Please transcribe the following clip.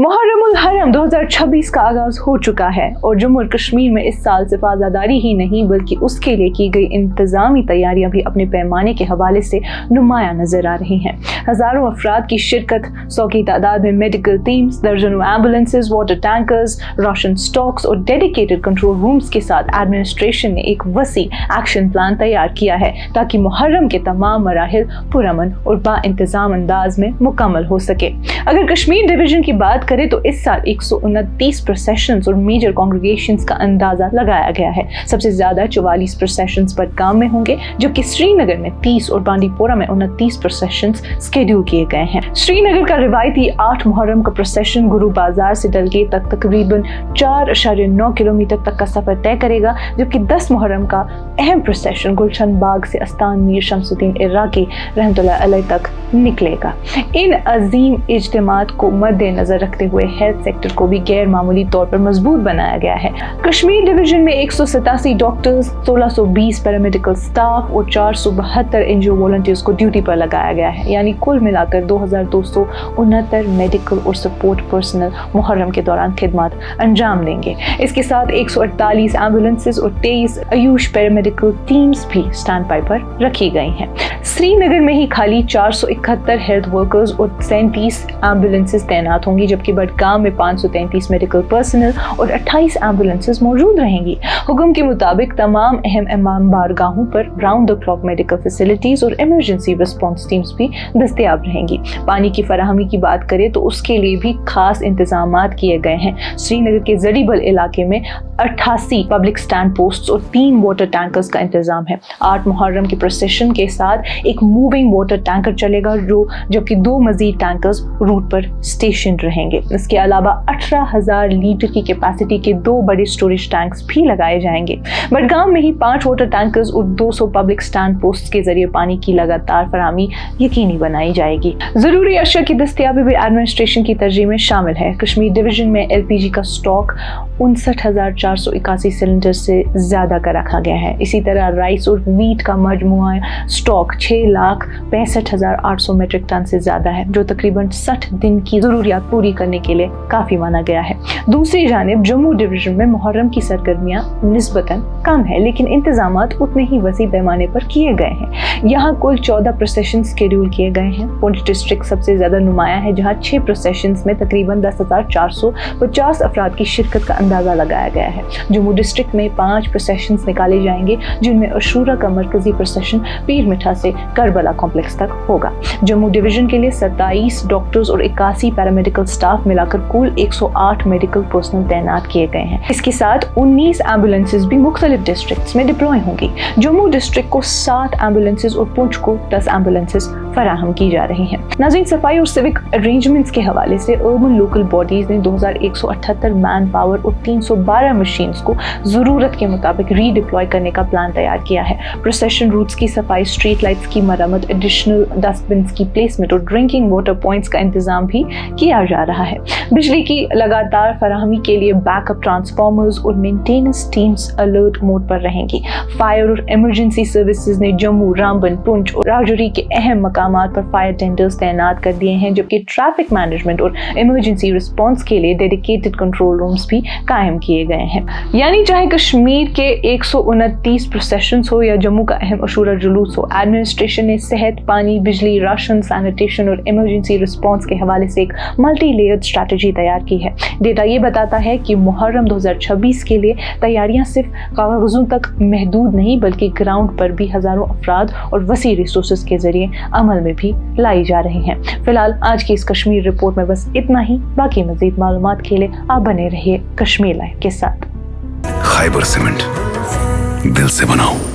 मुहर्रम उल हरम 2026 का आगाज हो चुका है और जम्मू और कश्मीर में इस साल सिर्फ आज़ादारी ही नहीं बल्कि उसके लिए की गई इंतजामी तैयारियां भी अपने पैमाने के हवाले से नुमाया नजर आ रही हैं। हजारों अफराद की शिरकत, 100 की तादाद में मेडिकल टीम्स, दर्जनों ambulances, water tankers, ration stocks और डेडिकेटेड कंट्रोल रूम्स के साथ एडमिनिस्ट्रेशन ने एक वसी एक्शन प्लान तैयार किया है ताकि मुहर्रम के तमाम मराहिल पुरअमन और बाइंतजाम अंदाज में मुकम्मल हो सके। अगर कश्मीर डिवीजन की बात करें तो इस साल 129 प्रोसेशंस और मेजर कांग्रेगेशंस का अंदाजा लगाया गया है। सबसे ज्यादा 44 प्रोसेशंस बडगाम में होंगे, जबकि श्रीनगर में 30 और बांडीपोरा में 29 प्रोसेशंस शेड्यूल किए गए हैं। श्रीनगर का रिवायती 8 मुहर्रम का प्रोसेशन गुरु बाजार से डलगेट तक तकरीबन 4.9 किलोमीटर तक का सफर तय करेगा, जबकि 10 मुहर्रम का अहम प्रोसेशन गुलशन बाग से अस्तान मीर शमसुद्दीन इराकी रहमतुल्लाह अलैह तक निकलेगा। इन अजीम इज्तिमात को मद्देनजर रखते हुए हेल्थ सेक्टर को भी गैर मामूली तौर पर मजबूत बनाया गया है। कश्मीर डिवीजन में 187 डॉक्टर्स, 1620 पैरामेडिकल स्टाफ और 472 एनजीओ वॉलंटियर्स को ड्यूटी पर लगाया गया है, यानी कुल मिलाकर 2269 मेडिकल और सपोर्ट पर्सनल मुहर्रम के दौरान खिदमत अंजाम देंगे। इसके साथ 148 एम्बुलेंसेज और 23 आयुष पैरामेडिकल टीम्स भी स्टैंड बाय पर रखी गई हैं। श्रीनगर में ही खाली 471 हेल्थ वर्कर्स और 37 एम्बुलेंसेज तैनात होंगी, जबकि बडगाम में 533 मेडिकल पर्सनल और 28 एम्बुलेंसेज मौजूद रहेंगी। हुक्म के मुताबिक तमाम अहम इमाम बारगाहों पर round the clock medical facilities और इमरजेंसी रिस्पांस टीम्स भी दस्तयाब रहेंगी। पानी की फराहमी की बात करें तो उसके लिए भी खास इंतजामात किए गए हैं। श्रीनगर के जरीबल इलाके में 88 पब्लिक स्टैंड पोस्ट्स और 3 वाटर टैंकर्स का इंतजाम है। 8 मुहर्रम के प्रोसेशन के साथ एक मूविंग वाटर टैंकर चलेगा, जबकि 2 मजीद टैंकर्स रूट पर स्टेशन रहेंगे। इसके अलावा 18,000 लीटर की कैपेसिटी के 2 बड़े स्टोरेज टैंक्स भी लगाए जाएंगे। बडगाम में ही 5 वाटर टैंकर्स और 200 पब्लिक स्टैंड पोस्ट के जरिए पानी की लगातार फराहमी यकीनी बनाई जाएगी। जरूरी अशिया की दस्तयाबी भी एडमिनिस्ट्रेशन की तरजीह में शामिल है। कश्मीर डिवीजन में एलपीजी का स्टॉक 59,481 सिलेंडर से ज्यादा का रखा गया है। इसी तरह राइस और वीट का मजमुआ स्टॉक 6,65,800 मेट्रिक टन से ज्यादा है, जो तकरीबन 60 दिन की जरूरियात पूरी करने के लिए काफी माना गया है। दूसरी जानिब जम्मू डिवीजन में मुहर्रम की सरगर्मियां निस्बतन कम है, लेकिन इंतजामात उतने ही वसी पैमाने पर किए गए हैं। यहाँ कुल 14 प्रोसेशन शेड्यूल किए गए हैं। पुंछ डिस्ट्रिक्ट सबसे ज्यादा नुमाया है, जहाँ 6 प्रोसेशन में तकरीबन 10,450 अफराद की शिरकत का अंदाजा लगाया गया है। जम्मू डिस्ट्रिक्ट में 5 प्रोसेशन निकाले जाएंगे, जिनमें अशूरा का मरकजी प्रोसेशन पीर मिठा से करबला कॉम्प्लेक्स तक होगा। जम्मू डिवीजन के लिए 27 डॉक्टर्स और 81 पैरामेडिकल स्टाफ मिलाकर कुल 108 मेडिकल पर्सनल तैनात किए गए हैं। इसके साथ 19 एम्बुलेंसेज भी मुख्तलिफ डिस्ट्रिक्ट्स में डिप्लॉय होंगी। जम्मू डिस्ट्रिक्ट को 7 एम्बुलेंसेज और पुंछ को 10 एम्बुलेंसेज फराहम की जा रही हैं। नाज़रीन, सफाई और सिविक अरेंजमेंट्स के हवाले से अर्बन लोकल बॉडीज ने 2178 मैन पावर और 312 मशीन्स को जरूरत के मुताबिक रीडिप्लॉय करने का प्लान तैयार किया है। प्रोसेशन रूट्स की सफाई, स्ट्रीट लाइट्स की मरम्मत, एडिशनल डस्टबिन की प्लेसमेंट और ड्रिंकिंग वाटर पॉइंट्स का इंतजाम भी किया जा रहा है। बिजली की लगातार फराहमी के लिए बैकअप ट्रांसफार्मर्स और मेंटेनेंस टीम्स अलर्ट मोड पर रहेंगी। फायर और इमरजेंसी सर्विसेज ने जम्मू, रामबन, पुंछ और राजौरी के अहम मकामात पर फायर टेंडर्स तैनात कर दिए हैं, जबकि ट्रैफिक मैनेजमेंट और इमरजेंसी रिस्पांस के लिए डेडिकेटेड कंट्रोल रूम्स भी कायम किए गए हैं। यानी चाहे कश्मीर के 129 प्रोसेशंस हो या जम्मू का अहम अशूरा जुलूस हो, एडमिनिस्ट्रेशन ने सेहत, पानी, बिजली, राशन, सैनिटेशन और इमरजेंसी रिस्पांस के हवाले से एक मल्टी लेयर्ड स्ट्रैटेजी तैयार की है। डेटा ये बताता है कि मुहर्रम 2026 के लिए तैयारियां सिर्फ कागजों तक महदूद नहीं बल्कि ग्राउंड पर भी हजारों अफराद और वसी रिसोर्सेज के जरिए अमल में भी लाई जा रही हैं। फिलहाल आज की इस कश्मीर रिपोर्ट में बस इतना ही। बाकी मजीद मालूमात के लिए आप बने रहिए कश्मीर लाइव के साथ। खैबर सीमेंट, दिल से बनाओ।